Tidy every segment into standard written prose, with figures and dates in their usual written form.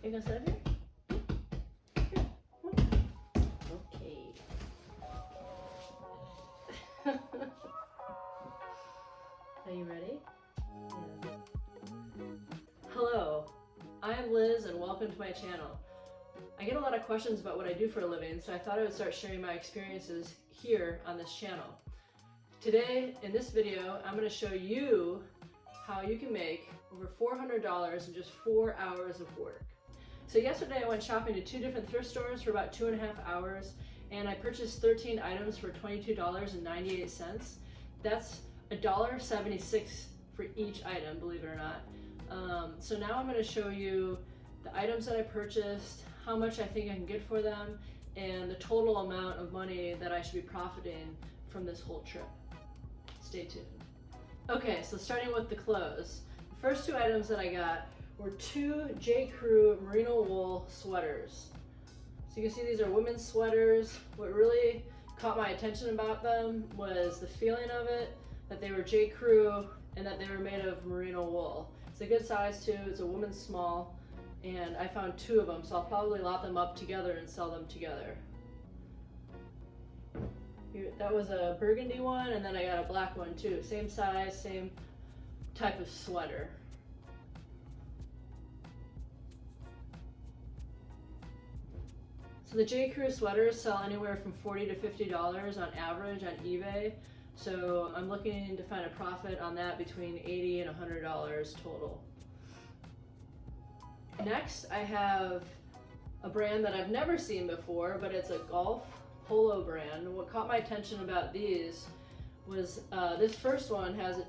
You gonna sit up here? Here. Okay. Are you ready? Yeah. Hello, I'm Liz and welcome to my channel. I get a lot of questions about what I do for a living, so I thought I would start sharing my experiences here on this channel. Today, in this video, I'm going to show you how you can make over $400 in just 4 hours of work. So yesterday I went shopping to 2 different thrift stores for about 2.5 hours, and I purchased 13 items for $22.98. That's $1.76 for each item, believe it or not. So now I'm going to show you the items that I purchased, how much I think I can get for them, and the total amount of money that I should be profiting from this whole trip. Stay tuned. Okay, so starting with the clothes. The first 2 items that I got were 2 J. Crew merino wool sweaters. So you can see these are women's sweaters. What really caught my attention about them was the feeling of it, that they were J. Crew and that they were made of merino wool. It's a good size too, it's a woman's small, and I found 2 of them, so I'll probably lot them up together and sell them together. That was a burgundy one, and then I got a black one too. Same size, same type of sweater. So the J. Crew sweaters sell anywhere from $40 to $50 on average on eBay. So I'm looking to find a profit on that between $80 and $100 total. Next, I have a brand that I've never seen before, but it's a golf polo brand. What caught my attention about these was this first one has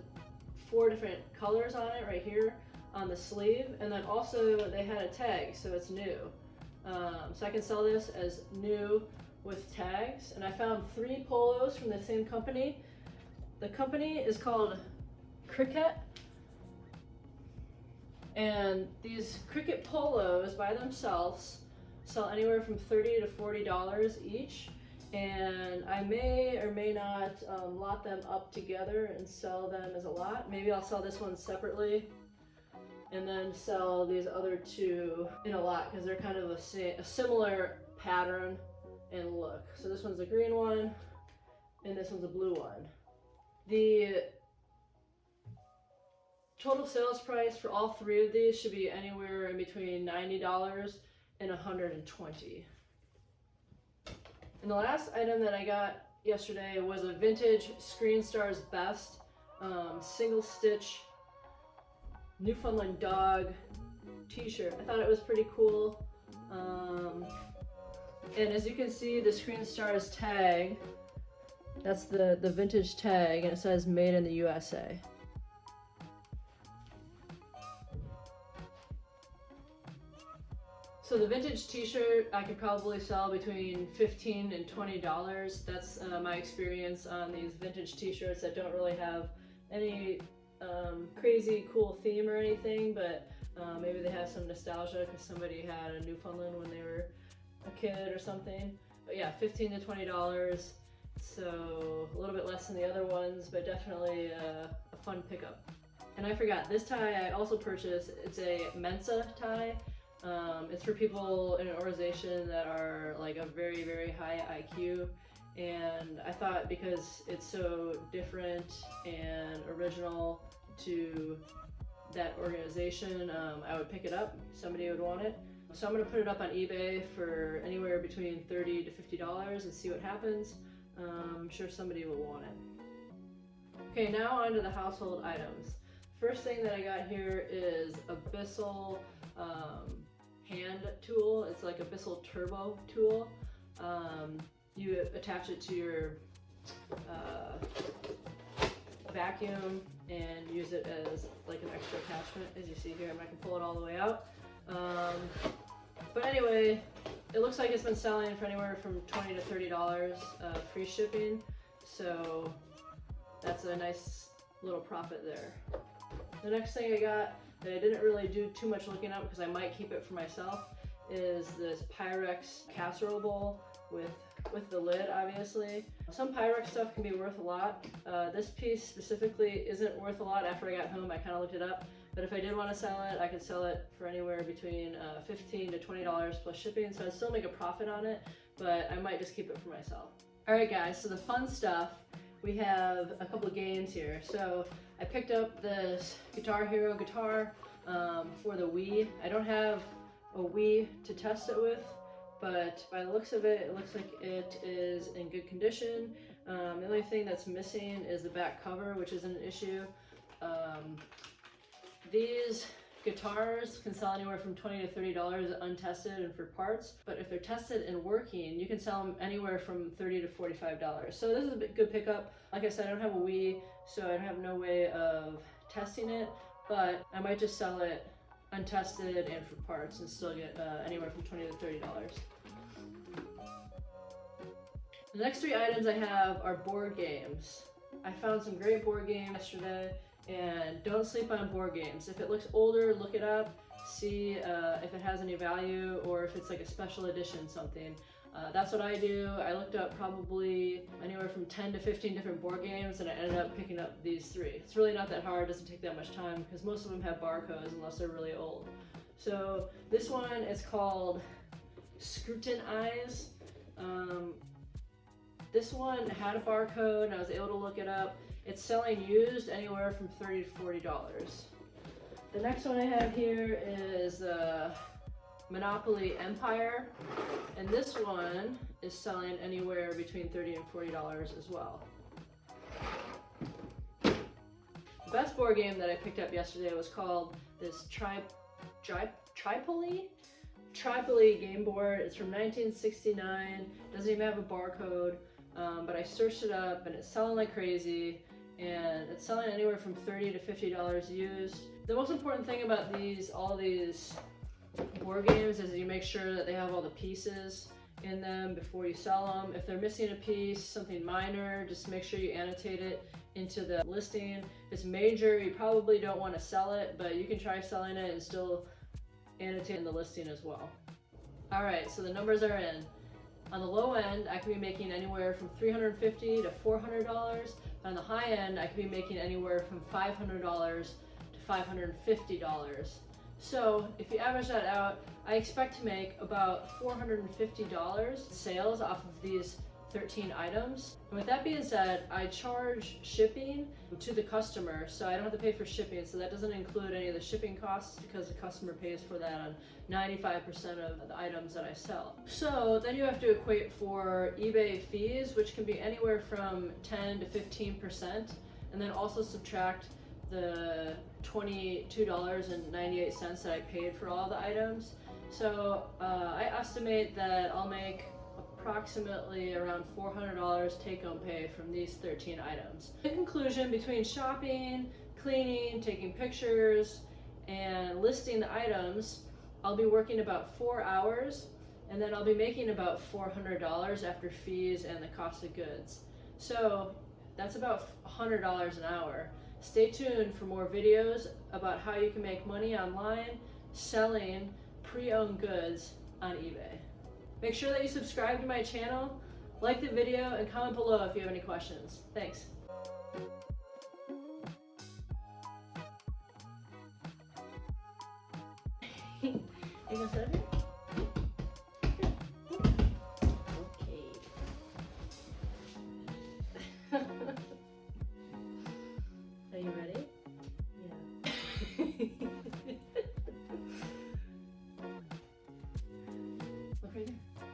4 different colors on it right here on the sleeve, and then also they had a tag, so it's new. So I can sell this as new with tags, and I found 3 polos from the same company. The company is called Cricket, and these Cricket polos by themselves sell anywhere from $30 to $40 each, and I may or may not lot them up together and sell them as a lot. Maybe I'll sell this one separately and then sell these other 2 in a lot because they're kind of a similar pattern and look. So this one's a green one and this one's a blue one. The total sales price for all 3 of these should be anywhere in between $90 and $120. And the last item that I got yesterday was a vintage Screen Star's Best single stitch Newfoundland Dog t-shirt. I thought it was pretty cool. And as you can see, the Screen Star's tag, that's the vintage tag, and it says made in the USA. So the vintage t-shirt I could probably sell between $15 and $20. That's my experience on these vintage t-shirts that don't really have any crazy cool theme or anything, but maybe they have some nostalgia because somebody had a Newfoundland when they were a kid or something. But yeah, $15 to $20, so a little bit less than the other ones, but definitely a fun pickup. And I forgot, this tie I also purchased. It's a Mensa Tie. It's for people in an organization that are like a very, very high IQ, and I thought because it's so different and original to that organization, I would pick it up. Somebody would want it. So I'm going to put it up on eBay for anywhere between $30 to $50 and see what happens. I'm sure somebody will want it. Okay, now on to the household items. First thing that I got here is a Bissell hand tool. It's like a Bissell turbo tool. You attach it to your vacuum and use it as like an extra attachment, as you see here. I can pull it all the way out. But anyway, it looks like it's been selling for anywhere from $20 to $30 free shipping, so that's a nice little profit there. The next thing I got that I didn't really do too much looking up because I might keep it for myself is this Pyrex Casserole bowl with the lid, obviously. Some Pyrex stuff can be worth a lot. This piece specifically isn't worth a lot. After I got home, I kind of looked it up, But if I did want to sell it, I could sell it for anywhere between $15 to $20 plus shipping, so I'd still make a profit on it, but I might just keep it for myself. Alright guys, so the fun stuff, we have a couple of games here. So I picked up this Guitar Hero guitar for the Wii. I don't have a Wii to test it with, but by the looks of it, it looks like it is in good condition. The only thing that's missing is the back cover, which isn't an issue. These guitars can sell anywhere from $20 to $30 untested and for parts, but if they're tested and working, you can sell them anywhere from $30 to $45. So this is a good pickup. Like I said, I don't have a Wii, so I have no way of testing it, but I might just sell it untested and for parts and still get anywhere from $20 to $30. The next three items I have are board games. I found some great board games yesterday, and don't sleep on board games. If it looks older, look it up, see if it has any value or if it's like a special edition something. That's what I do. I looked up probably anywhere from 10 to 15 different board games, and I ended up picking up these three. It's really not that hard, doesn't take that much time because most of them have barcodes unless they're really old. So this one is called Scrutinize. This one had a barcode and I was able to look it up. It's selling used anywhere from $30 to $40. The next one I have here is Monopoly Empire, and this one is selling anywhere between $30 and $40 as well. The best board game that I picked up yesterday was called this Tripoli game board. It's from 1969, doesn't even have a barcode, but I searched it up and it's selling like crazy. And it's selling anywhere from $30 to $50 used. The most important thing about all these board games is that you make sure that they have all the pieces in them before you sell them. If they're missing a piece, something minor, just make sure you annotate it into the listing. If it's major, you probably don't want to sell it, but you can try selling it and still annotate in the listing as well. Alright, so the numbers are in. On the low end, I could be making anywhere from $350 to $400. On the high end, I could be making anywhere from $500 to $550. So if you average that out, I expect to make about $450 sales off of these 13 items. And with that being said, I charge shipping to the customer, so I don't have to pay for shipping, so that doesn't include any of the shipping costs because the customer pays for that on 95% of the items that I sell. So then you have to equate for eBay fees, which can be anywhere from 10 to 15%, and then also subtract the $22.98 that I paid for all the items. So I estimate that I'll make approximately around $400 take-home pay from these 13 items. In conclusion, between shopping, cleaning, taking pictures, and listing the items, I'll be working about 4 hours, and then I'll be making about $400 after fees and the cost of goods. So that's about $100 an hour. Stay tuned for more videos about how you can make money online selling pre-owned goods on eBay. Make sure that you subscribe to my channel, like the video, and comment below if you have any questions. Thanks. You gonna set it?